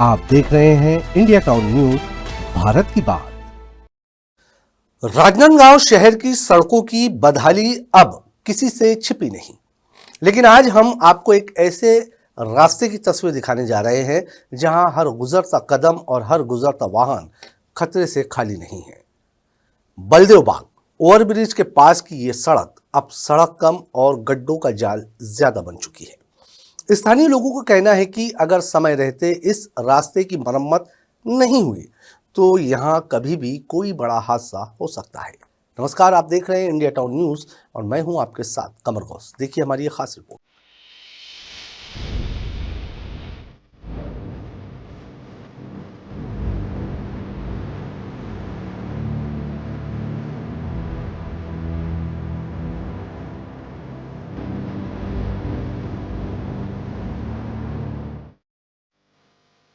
आप देख रहे हैं इंडिया टाउन न्यूज, भारत की बात। राजनांदगांव शहर की सड़कों की बदहाली अब किसी से छिपी नहीं, लेकिन आज हम आपको एक ऐसे रास्ते की तस्वीर दिखाने जा रहे हैं जहां हर गुजरता कदम और हर गुजरता वाहन खतरे से खाली नहीं है। बलदेव बाग ओवरब्रिज के पास की ये सड़क अब सड़क कम और गड्ढों का जाल ज्यादा बन चुकी है। स्थानीय लोगों का कहना है कि अगर समय रहते इस रास्ते की मरम्मत नहीं हुई तो यहां कभी भी कोई बड़ा हादसा हो सकता है। नमस्कार, आप देख रहे हैं इंडिया टाउन न्यूज और मैं हूं आपके साथ कमर गौस। देखिए हमारी ये खास रिपोर्ट।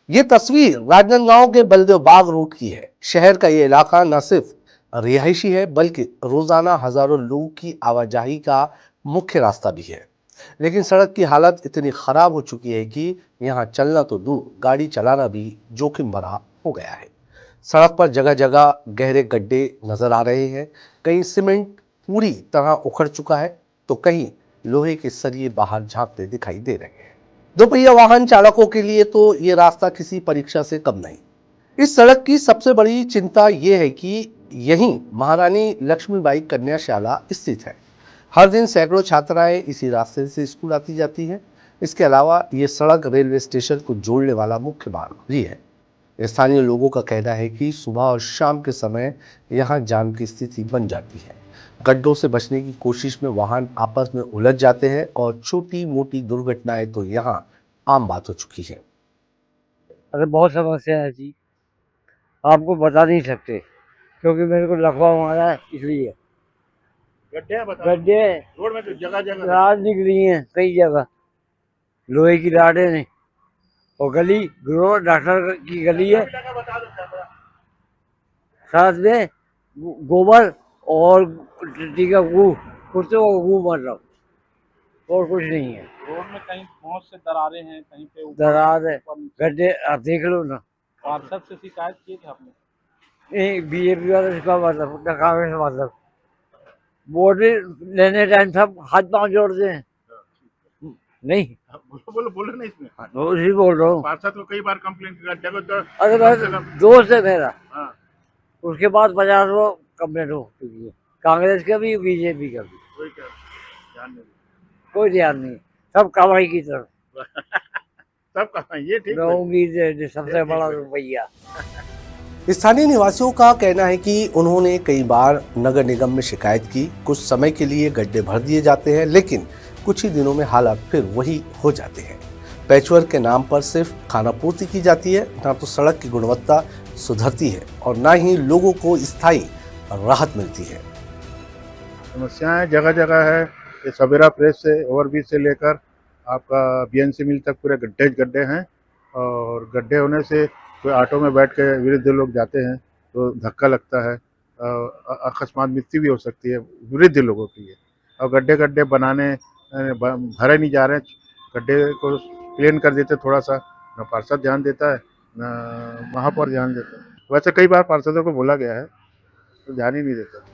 ये तस्वीर राजनांदगांव के बलदेव बाग रोड की है। शहर का ये इलाका न सिर्फ रिहायशी है बल्कि रोजाना हजारों लोगों की आवाजाही का मुख्य रास्ता भी है। लेकिन सड़क की हालत इतनी खराब हो चुकी है कि यहाँ चलना तो दूर, गाड़ी चलाना भी जोखिम भरा हो गया है। सड़क पर जगह जगह गहरे गड्ढे नजर आ रहे हैं। कहीं सीमेंट पूरी तरह उखड़ चुका है तो कहीं लोहे के सरिये बाहर झांकते दिखाई दे रहे हैं। दोपहिया वाहन चालकों के लिए तो ये रास्ता किसी परीक्षा से कम नहीं। इस सड़क की सबसे बड़ी चिंता ये है कि यहीं महारानी लक्ष्मीबाई कन्याशाला स्थित है। हर दिन सैकड़ों छात्राएं इसी रास्ते से स्कूल आती जाती हैं। इसके अलावा ये सड़क रेलवे स्टेशन को जोड़ने वाला मुख्य मार्ग भी है। स्थानीय लोगों का कहना है कि सुबह और शाम के समय यहाँ जाम की स्थिति बन जाती है। गड्ढों से बचने की कोशिश में वाहन आपस में उलझ जाते हैं और छोटी मोटी दुर्घटनाएं तो यहाँ आम बात हो चुकी है। अरे बहुत समस्या है जी, आपको बता नहीं सकते क्योंकि मेरे को लकवा मारा है इसलिए। गड्ढे रोड में तो जगह जगह राड निकली हैं कई जगह, लोहे की राडें नहीं। और गली ग्रो डॉक्टर की गली है, साथ में गोबर और टट्टी का गू, कुत्ते को गू मार रहा हूँ और कुछ नहीं है। रोड में कहीं बहुत से दरारें हैं, कहीं पे दरार है, गड्ढे आप देख लो ना। पार्षद से शिकायत की थी आपने? नहीं, बीजेपी वाला इसका मतलब ना कांग्रेस मतलब वोट लेने टाइम सब हाथ पांव जोड़ते हैं। नहीं बोलो बोलो बोलो ना इसमें। उसी बोल रहा हूँ। पार्षद को कई बार कंप्लेंट किया, जगह अरे बस दोस्त है मेरा, हाँ। उसके बाद 50 वो कंप्लेंट हो चुकी है, कांग्रेस का भी बीजेपी का भी। कोई क्या ध्यान नहीं कोई ध्यान नहीं, सब कमाई की तरफ। सब कहा ये ठीक मैं है। उम्मीद है सबसे बड़ा रुपया। स्थानीय निवासियों का कहना है कि उन्होंने कई बार नगर निगम में शिकायत की। कुछ समय के लिए गड्ढे भर दिए जाते हैं, लेकिन कुछ ही दिनों में हालात फिर वही हो जाते हैं। पैचवर्क के नाम पर सिर्फ खानापूर्ति की जाती है, ना तो सड़क की गुणवत्ता सुधरती है और ना ही लोगों को स्थायी राहत मिलती है। समस्याएं जगह जगह है। ये सवेरा प्रेस से ओवरब्रिज से लेकर आपका बीएनसी मिल तक पूरे गड्ढे गड्ढे हैं, और गड्ढे होने से कोई ऑटो में बैठ के वृद्ध लोग जाते हैं तो धक्का लगता है, अकस्मात मृत्यु भी हो सकती है वृद्ध लोगों की है। और गड्ढे गड्ढे बनाने भरे नहीं जा रहे हैं, गड्ढे को क्लीन कर देते थोड़ा सा, न पार्षद ध्यान देता है न महापौर ध्यान देता है। वैसे कई बार पार्षदों को बोला गया है तो ध्यान ही नहीं देता।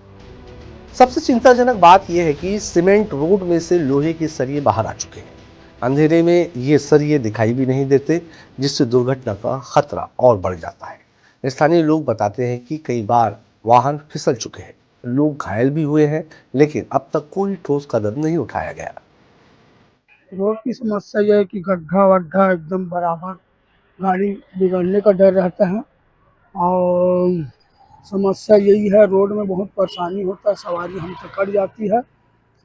सबसे चिंताजनक बात यह है कि सीमेंट रोड में से लोहे के सरिये बाहर आ चुके हैं। अंधेरे में ये सरिये दिखाई भी नहीं देते, जिससे दुर्घटना का खतरा और बढ़ जाता है। स्थानीय लोग बताते हैं कि कई बार वाहन फिसल चुके हैं, लोग घायल भी हुए हैं, लेकिन अब तक कोई ठोस कदम नहीं उठाया गया। रोड की समस्या यह है कि गड्ढा वड्ढा एकदम बराबर, गाड़ी बिगड़ने का डर रहता है। और समस्या यही है, रोड में बहुत परेशानी होता है, सवारी हमसे कट जाती है,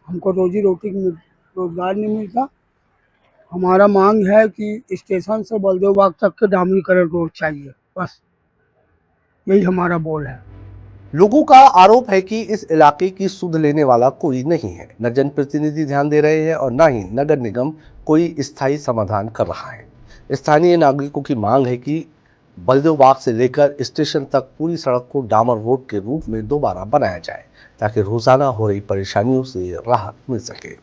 हमको रोजी रोटी रोजगार नहीं मिलता। हमारा मांग है कि स्टेशन से बलदेव बाग तक के डामरीकरण रोड चाहिए, बस यही हमारा बोल है। लोगों का आरोप है कि इस इलाके की सुध लेने वाला कोई नहीं है। न जनप्रतिनिधि ध्यान दे रहे हैं और न ही नगर निगम कोई स्थायी समाधान कर रहा है। स्थानीय नागरिकों की मांग है कि बलदेव बाग से लेकर स्टेशन तक पूरी सड़क को डामर रोड के रूप में दोबारा बनाया जाए, ताकि रोजाना हो रही परेशानियों से राहत मिल सके।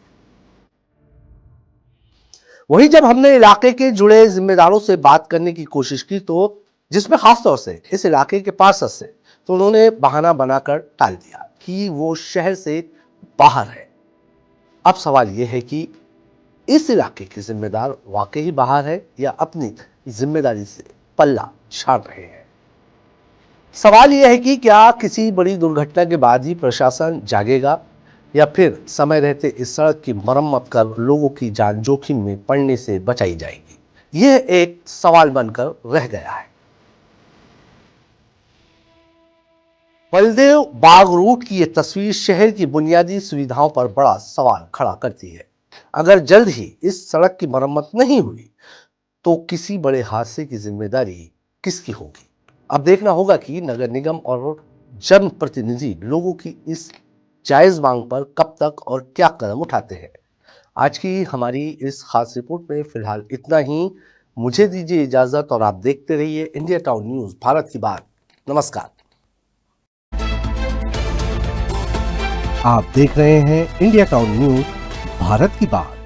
वही जब हमने इलाके के जुड़े जिम्मेदारों से बात करने की कोशिश की तो जिसमें खासतौर से इस इलाके के पार्षद से, तो उन्होंने बहाना बनाकर टाल दिया कि वो शहर से बाहर है। अब सवाल यह है कि इस इलाके के जिम्मेदार वाकई बाहर है या अपनी जिम्मेदारी से पल्ला झाड़ रहे हैं। सवाल यह है कि क्या किसी बड़ी दुर्घटना के बाद ही प्रशासन जागेगा या फिर समय रहते इस सड़क की मरम्मत कर लोगों की जान जोखिम में पड़ने से बचाई जाएगी। यह एक सवाल बनकर रह गया है। बलदेव बाग रूट की यह तस्वीर शहर की बुनियादी सुविधाओं पर बड़ा सवाल खड़ा करती है। अगर जल्द ही इस सड़क की मरम्मत नहीं हुई तो किसी बड़े हादसे की जिम्मेदारी किसकी होगी? अब देखना होगा कि नगर निगम और जनप्रतिनिधि लोगों की इस जायज मांग पर कब तक और क्या कदम उठाते हैं। आज की हमारी इस खास रिपोर्ट में फिलहाल इतना ही। मुझे दीजिए इजाजत और आप देखते रहिए इंडिया टाउन न्यूज, भारत की बात। नमस्कार। आप देख रहे हैं इंडिया टाउन न्यूज, भारत की बात।